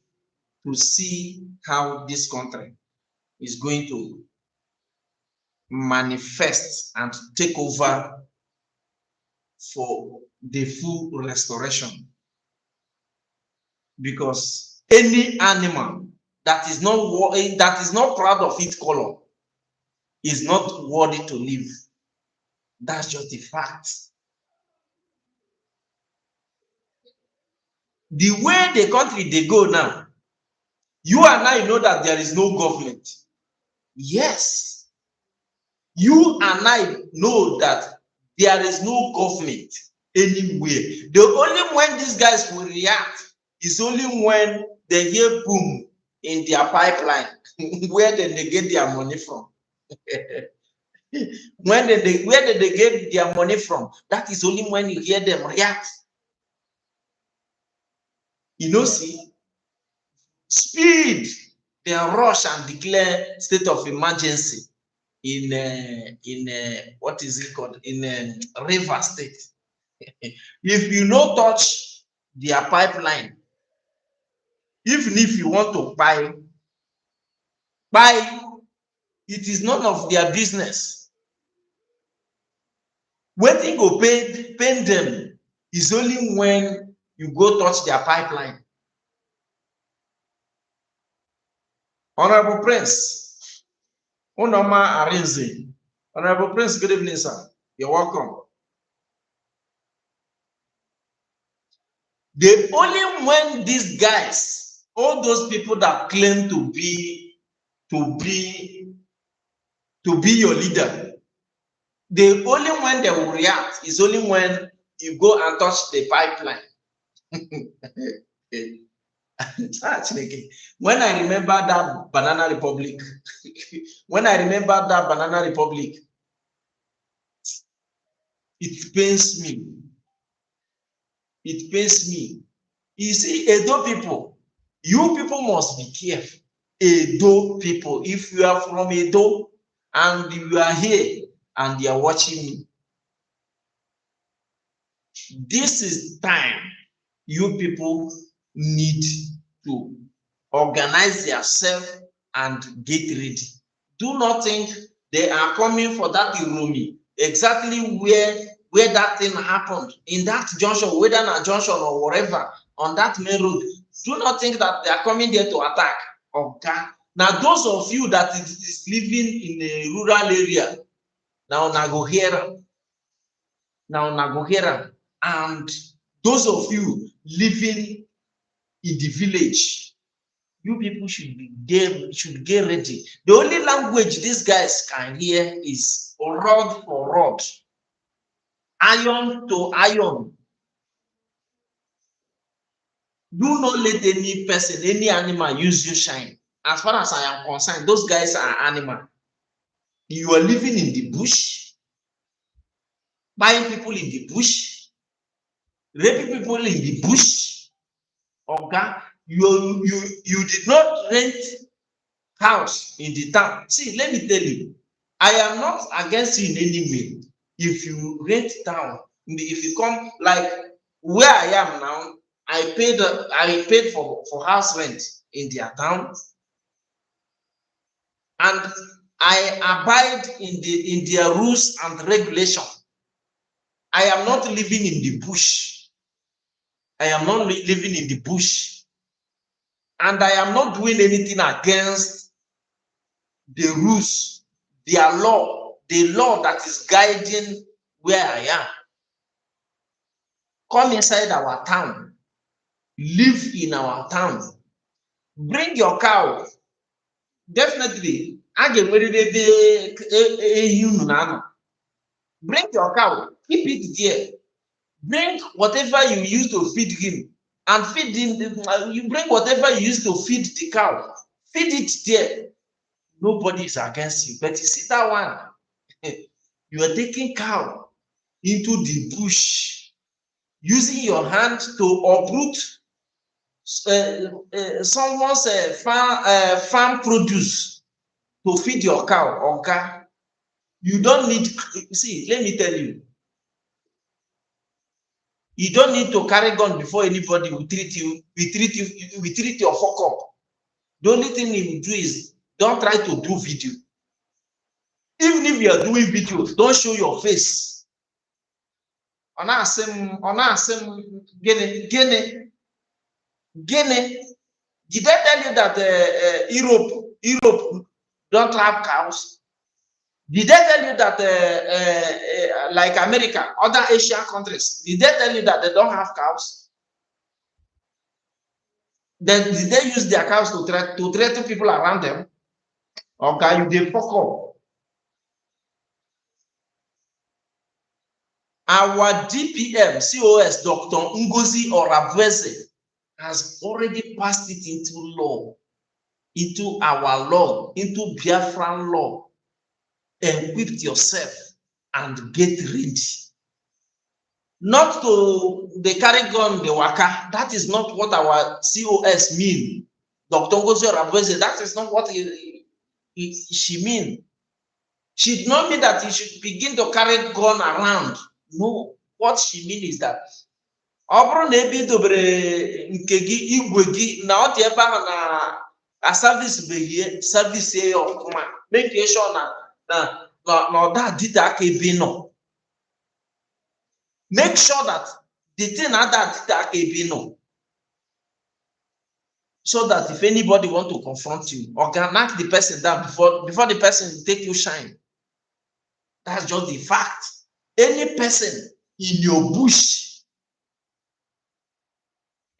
to see how this country is going to manifest and take over for the full restoration. Because any animal that is not proud of its color is not worthy to live. That's just a fact. The way the country they go now, you and I know that there is no government. Yes. You and I know that there is no government anywhere. The only when these guys will react is only when they hear boom in their pipeline, where did they get their money from? Where did they get their money from? That is only when you hear them react. You know, see, speed, they rush and declare state of emergency in what is it called? In River State. If you no touch their pipeline, even if you want to buy, it is none of their business. Waiting go pay them is only when you go touch their pipeline. Honorable Prince, Unoma Arinze. Honorable Prince, good evening, sir. You're welcome. The only when these guys, all those people that claim to be your leader, the only when they will react is only when you go and touch the pipeline. When I remember that Banana Republic, it pains me. It pains me. You see, Edo people, you people must be careful. Edo people, if you are from Edo and you are here and you are watching me, this is time you people need to organize yourself and get ready. Do not think they are coming for that Irumi, exactly where that thing happened, in that junction, whether a junction or whatever, on that main road. Do not think that they are coming there to attack. Okay. Now, those of you that is living in a rural area, now go here. And those of you living in the village, you people should get ready. The only language these guys can hear is rod for rod, iron to iron. Do not let any person, any animal use you shine. As far as I am concerned, those guys are animal. You are living in the bush, buying people in the bush, raping people in the bush. Okay, you did not rent house in the town. See, let me tell you, I am not against you in any way. If you rent town, if you come, like where I am now, I paid for house rent in their town, and I abide in their rules and regulation. I am not living in the bush. I am not living in the bush, and I am not doing anything against the rules, their law, the law that is guiding where I am. Come inside our town, live in our town, bring your cow. Definitely, bring your cow, keep it there. Bring whatever you use to feed him, and feed him. You bring whatever you use to feed the cow, feed it there. Nobody is against you, but you see that one, you are taking cow into the bush, using your hand to uproot someone's farm produce to feed your cow. Okay, you don't need. See, let me tell you, you don't need to carry gun before anybody will treat you. We treat your fuck up. The only thing you do is don't try to do video. Even if you are doing videos, don't show your face. Guinea. Did I tell you that Europe don't have cows? Did I tell you that like America, other Asian countries, did they tell you that they don't have cows? Then did they use their cows to threaten people around them? Okay, you dey fuck up. Our DPM, COS, Dr. Ngozi Orabueze, has already passed it into law, into our law, into Biafran law. Equip yourself and get ready. not to they carry gun, the waka. That is not what our COS mean. Dr. Ngozi Orabueze, that is not what she mean. She did not mean that he should begin to carry gun around. No, what she mean is that ọ bụrụ na ebe idobere nke gị igwe gị na ọ dị ebe ahụ na service behie service ya ọfụma, make sure na ọ da dịte aka ebe nọ. Make sure that the thing na da dịte aka ebe nọ, so that if anybody want to confront you, or can knock the person down before the person take you shine. That's just the fact. Any person in your bush,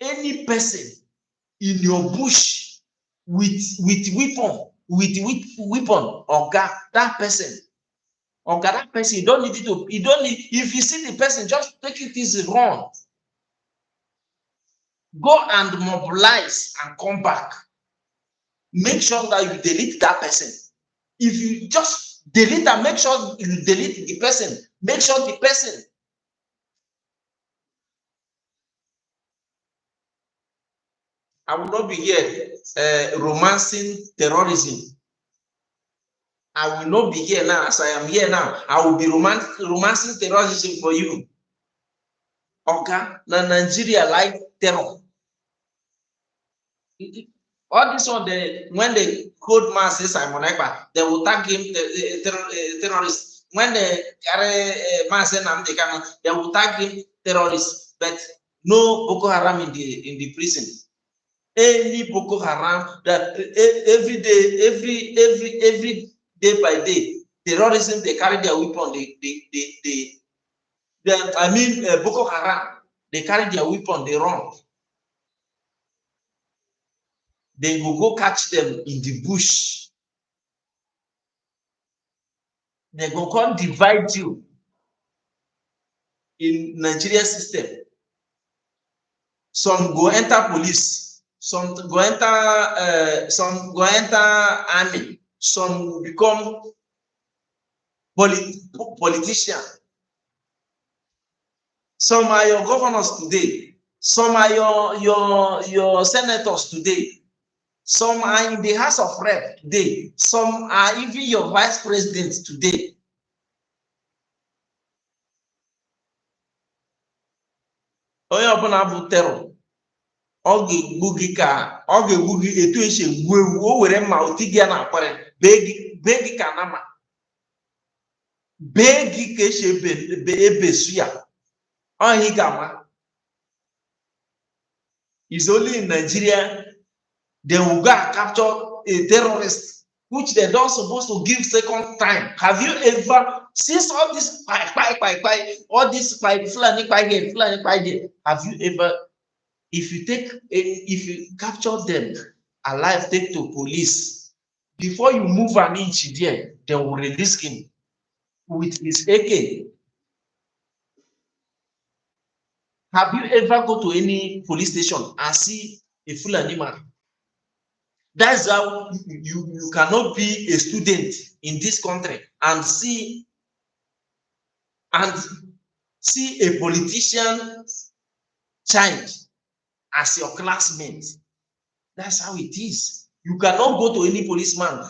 any person in your bush with weapon, that person, you don't need to, if you see the person, just take it easy, run. Go and mobilize and come back. Make sure that you delete that person. If you just delete and make sure you delete the person, make sure the person I will not be here romancing terrorism. I will not be here now as I am here now. I will be romancing terrorism for you. Okay? Now Nigeria like terror. All this one, when the code man says Simon Ekpa, they will tag him terrorist. When the man says Namdekano, they will tag him terrorist. But no Boko Haram in the prison. Any Boko Haram that every day by day, terrorism, they carry their weapon. Boko Haram, they carry their weapon, they run. They will go catch them in the bush. They go come divide you in Nigeria system. Some go enter police, some go enter army, some become politician. Some are your governors today. Some are your senators today. Some are in the House of Rep today. Some are even your vice president today. Onye ọbụla bụ terror, ọ ga-egbu gị ka ọ ga-egbu gị etu esi egbu ewu, o were mma oti gị na akwara bee gị ka nama, bee gị ka esi ebesu ya, ọ ga-ama. It's only in Nigeria they will go and capture a terrorist, which they don't supposed to give second time. Have you ever, since all this all this have you ever, if you capture them alive, take to police, before you move an inch there, they will release him with his AK. Have you ever go to any police station and see a Fulani man? That's how you cannot be a student in this country and see a politician child as your classmate. That's how it is. You cannot go to any policeman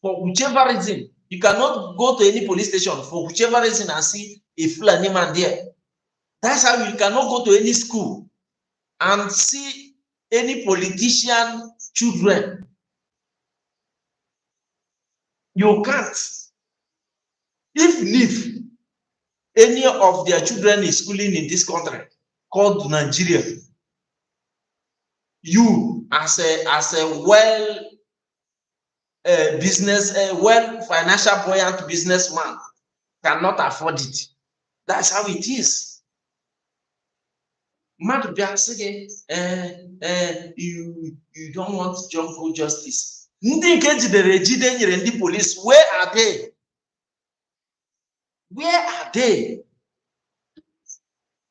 for whichever reason. You cannot go to any police station for whichever reason and see a Fulani man there. That's how you cannot go to any school and see any politician children. You can't. If any of their children is schooling in this country called Nigeria, you as a well financial buoyant businessman cannot afford it. That's how it is. You don't want jungle justice. The police, where are they? Where are they?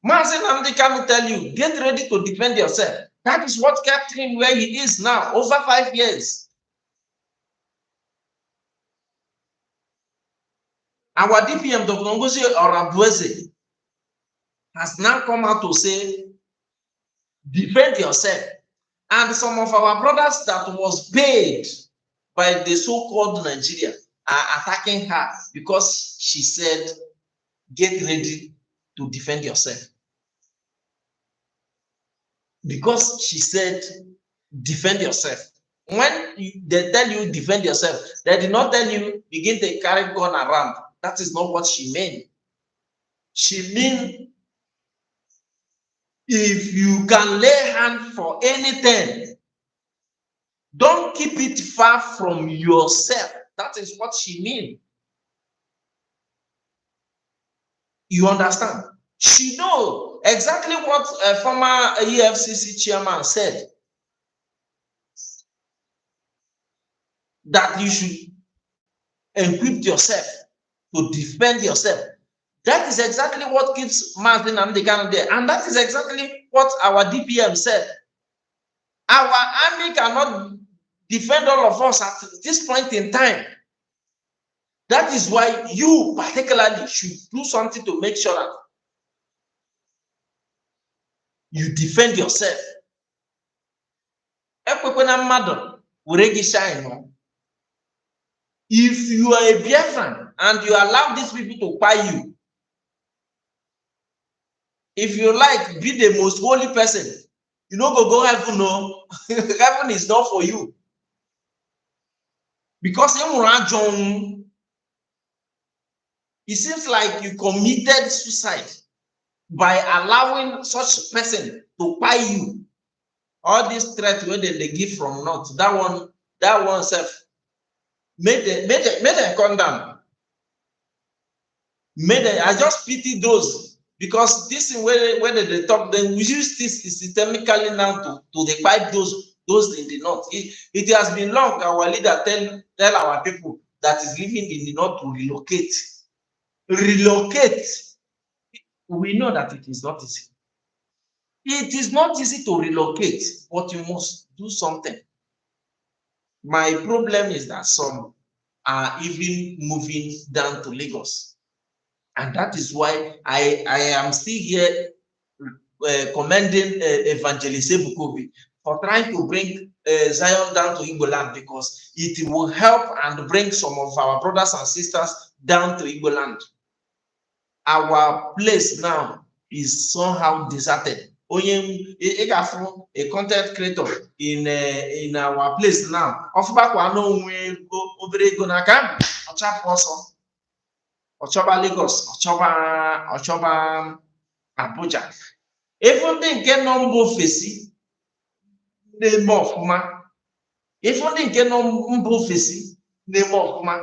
Mazen Namdi can tell you, get ready to defend yourself. That is what kept him where he is now, over 5 years. Our DPM, Dr. Ngozi Orabueze, has now come out to say, defend yourself. And some of our brothers that was paid by the so-called Nigeria are attacking her because she said, get ready to defend yourself. Because she said, defend yourself. When they tell you defend yourself, they did not tell you begin to carry gun around. That is not what she meant. She mean if you can lay hand for anything, don't keep it far from yourself. That is what she mean. You understand? She know exactly what a former EFCC chairman said, that you should equip yourself to defend yourself. That is exactly what keeps Martin and the Ghana there. And that is exactly what our DPM said. Our army cannot defend all of us at this point in time. That is why you particularly should do something to make sure that you defend yourself. If you are a Biafran and you allow these people to buy you, if you like, be the most holy person, you know, go heaven. No, heaven is not for you. Because it seems like you committed suicide by allowing such person to buy you. All these threats where they give from north, that one self made them come down. I just pity those, because this is where they talk, then we use this systemically now to fight those in the north. It has been long. Our leader tell our people that is living in the north to relocate. Relocate. We know that it is not easy. It is not easy to relocate, but you must do something. My problem is that some are even moving down to Lagos. And that is why I am still here commending Evangelist Ebukobi for trying to bring Zion down to Igbo land, because it will help and bring some of our brothers and sisters down to Igbo land. Our place now is somehow deserted. A content creator in our place now. Ochoba Lagos, Ochoba Abuja. Even the nke no mbo fesi name ofuma. Even the nke no mbo fesi name ofuma.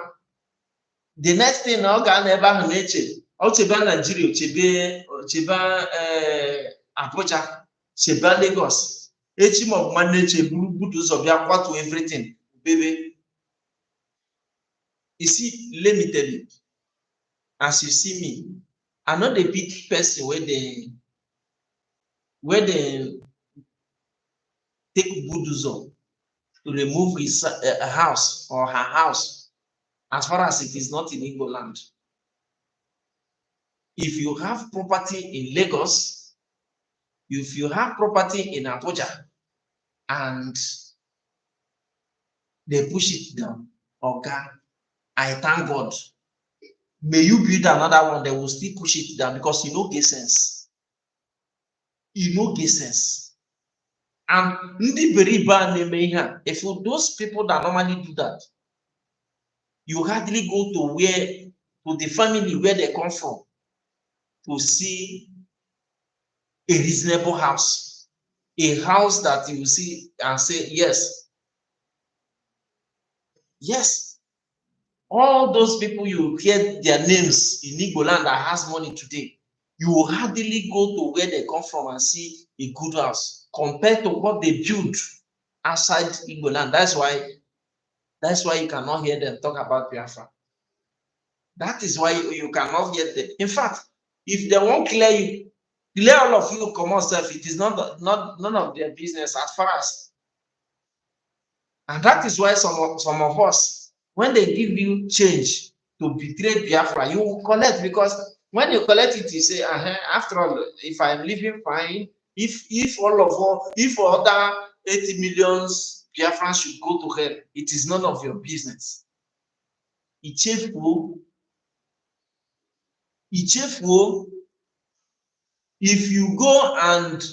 The next thing na oga na ebe ahụ na-eche, ocheba Nigeria, ocheba Abuja, cheba Lagos. Echi mo ofuma na-eche budu ụzọ bịa kwatu everything, baby. You see, limited. As you see me, I'm not a big person where they take bulldozer to remove his house or her house, as far as it is not in Igbo land. If you have property in Lagos, if you have property in Abuja, and they push it down, okay, I thank God. May you build another one, they will still push it down, because you know get sense. You know get sense. And if those people that normally do that, you hardly go to the family where they come from to see a reasonable house. A house that you see and say, yes. Yes. All those people you hear their names in Igbo land that has money today, you will hardly go to where they come from and see a good house compared to what they build outside Igbo land. That's why you cannot hear them talk about Biafra. That is why you cannot hear them. In fact, if they won't clear all of you come on self, it is none of their business at first. And that is why some of us, when they give you change to betray Biafra, you will collect, because When you collect it, you say, after all, if I'm living fine, if other 80 millions Biafrans should go to hell, it is none of your business. Ichefu, if you go and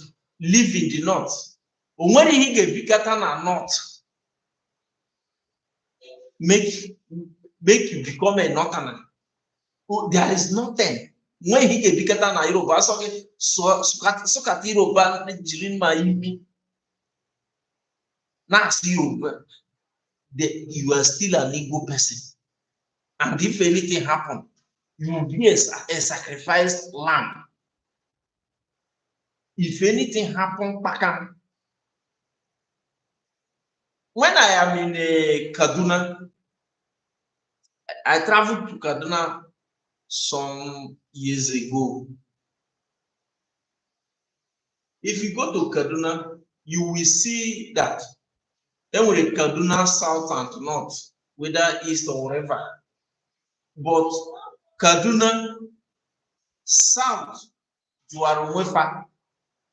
live in the north, when he get bigger than a north, make you become a northerner. There is nothing. When he get bigger than a Yoruba, so kat Yoruba jirin ma imi. Now see you are still an Igbo person, and if anything happen, you will be a sacrificed lamb. If anything happen, pakam. When I am in Kaduna, I traveled to Kaduna some years ago. If you go to Kaduna, you will see that there were Kaduna south and north, whether east or wherever. But Kaduna south,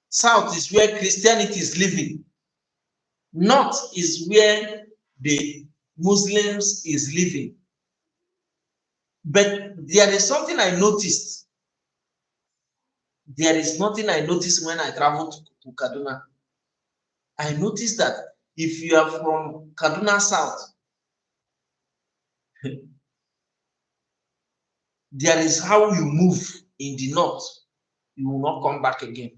south is where Christianity is living. North is where the Muslims is living. But there is something I noticed. There is nothing I noticed when I traveled to Kaduna. I noticed that if you are from Kaduna South, there is how you move in the north. You will not come back again.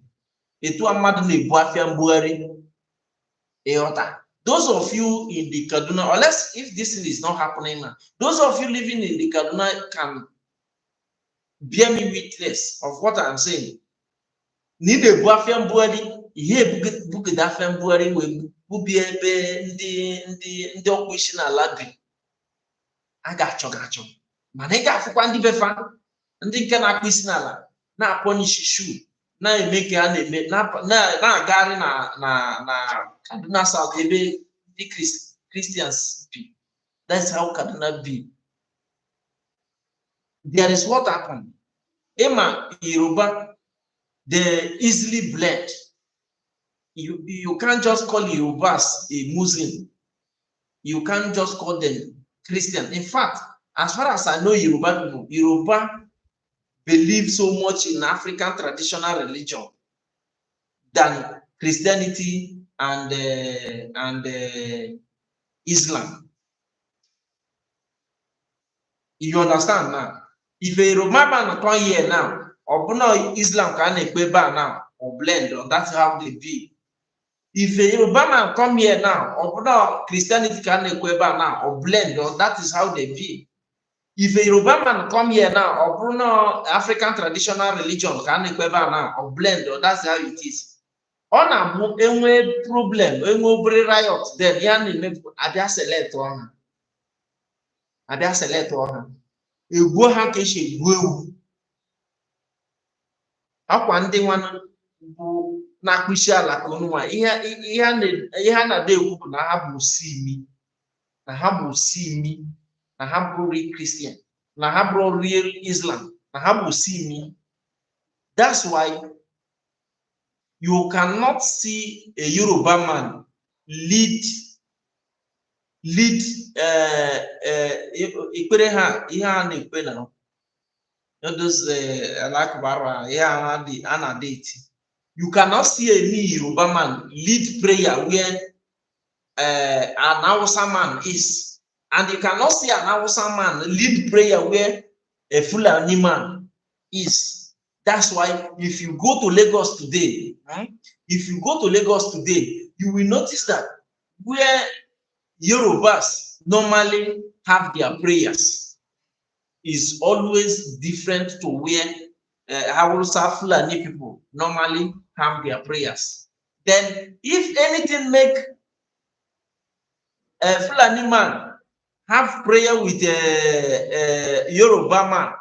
Those of you in the Kaduna, unless if this thing is not happening now, those of you living in the Kaduna can bear me witness of what I'm saying. Need a Buafian Buari, here Bukidafian Buari will be the operation Alabi. I got you. Manega for Quandi Befa, and then can I Quisnala, na punish shoe, na make an na gari na Kaduna South, the Christians be. That's how Kaduna be. There is what happened. Emma Yoruba, they easily blend. You can't just call Yorubas a Muslim. You can't just call them Christian. In fact, as far as I know Yoruba people, Yoruba believe so much in African traditional religion than Christianity and Islam. You understand now? If a Yoruba man come here now, or no Islam can ekpe now or blend, or that's how they be. If a Yoruba man come here now, or no Christianity can ekpe now or blend, or that is how they be. If a Yoruba man come here now, or no African traditional religion can ekpe now or blend, or that's how it is. On a problem, a riot, then yan abia select one. Abia select one. Egwu ha ka esi egwu ewu. Akwa ndị nwanne bụ na-akpụsi ala ka ọnụnwa ihe a na-ade egwu bụ na ha bụ osimi, na ha bụ osimi, na ha bụ real Christian, na ha bụ real Islam, na ha bụ osimi. That's why you cannot see a Yoruba man lead ikpere ha ihe a na-ekpe na those you cannot see any Yoruba man lead prayer where an Hausa man is, and you cannot see an Hausa man lead prayer where a Fulani man is. That's why if you go to Lagos today, you will notice that where Yorubas normally have their prayers is always different to where Hausa Fulani people normally have their prayers. Then if anything make a Fulani man have prayer with a Yoruba man,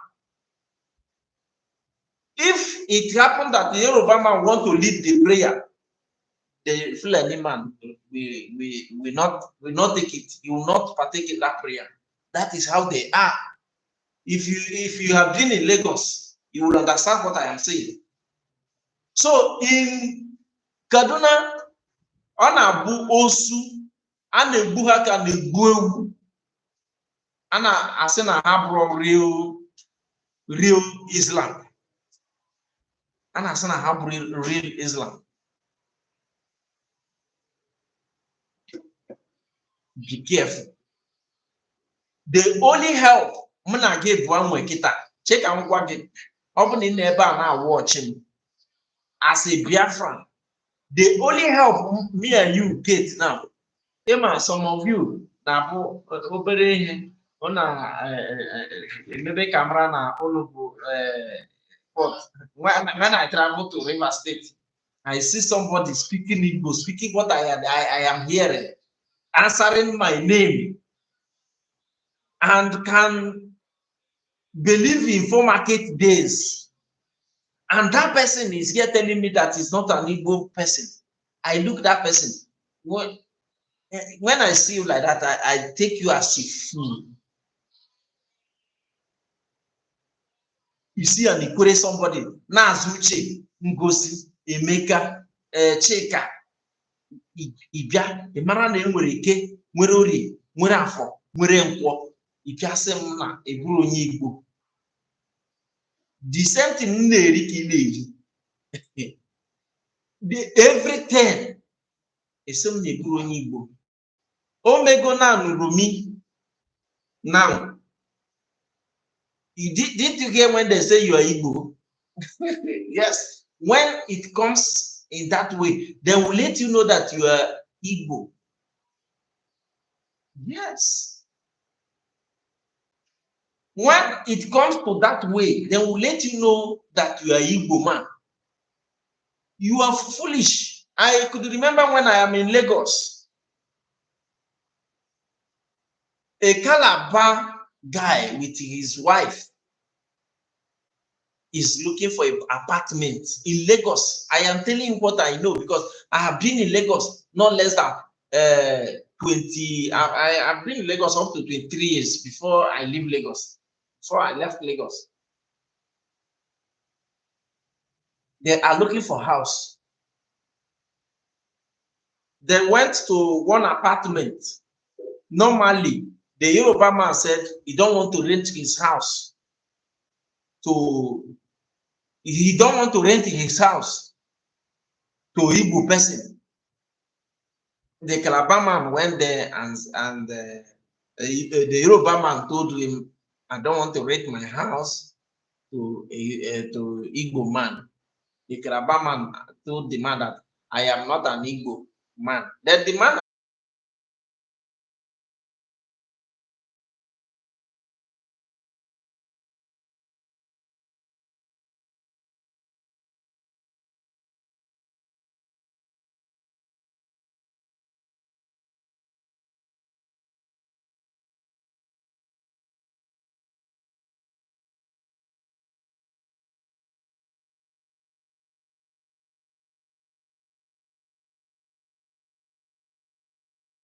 if it happened that the Yoruba man want to lead the prayer, the Fulani man will not take it. He will not partake in that prayer. That is how they are. If you have been in Lagos, you will understand what I am saying. So in Kaduna, on Abu Osu, and a Buhaka and a Gwewu, and I say na have real Islam. And I say na have real Islam. Be careful. The only help Muna gave one way kita. Check out what it open in never now watching as a Biafran. The only help me and you get now. Emma, some of you now obey on maybe camera na all but when I travel to River State, I see somebody speaking Igbo, speaking what I am hearing, answering my name, and can believe in 4 market days. And that person is here telling me that he's not an Igbo person. I look at that person. When I see you like that, I take you as a fool. You see an equate somebody, Nazuche, Ngosi, Emeka, Cheka, Ibia, Emara na enwere ike, nwere ori, nwere afọ, nwere nkwọ, Ibia sị m na eburu onye Igbo. The same thing na-eri. Every 10 is some eburu onye Igbo. Omego na nurumi now. Did you hear when they say you are Igbo? Yes. When it comes in that way, they will let you know that you are Igbo. Yes. When it comes to that way, they will let you know that you are Igbo man. You are foolish. I could remember when I am in Lagos, a Calabar guy with his wife is looking for an apartment in Lagos. I am telling you what I know because I have been in Lagos not less than 20. I've been in Lagos up to 23 years before I leave Lagos. Before I left Lagos, they are looking for house. They went to one apartment. Normally, the Yoruba man said he don't want to rent his house he don't want to rent his house to Igbo person. The Calabar man went there and the Yoruba man told him, I don't want to rent my house to Igbo man. The Calabar man told the man that I am not an Igbo man. Then the man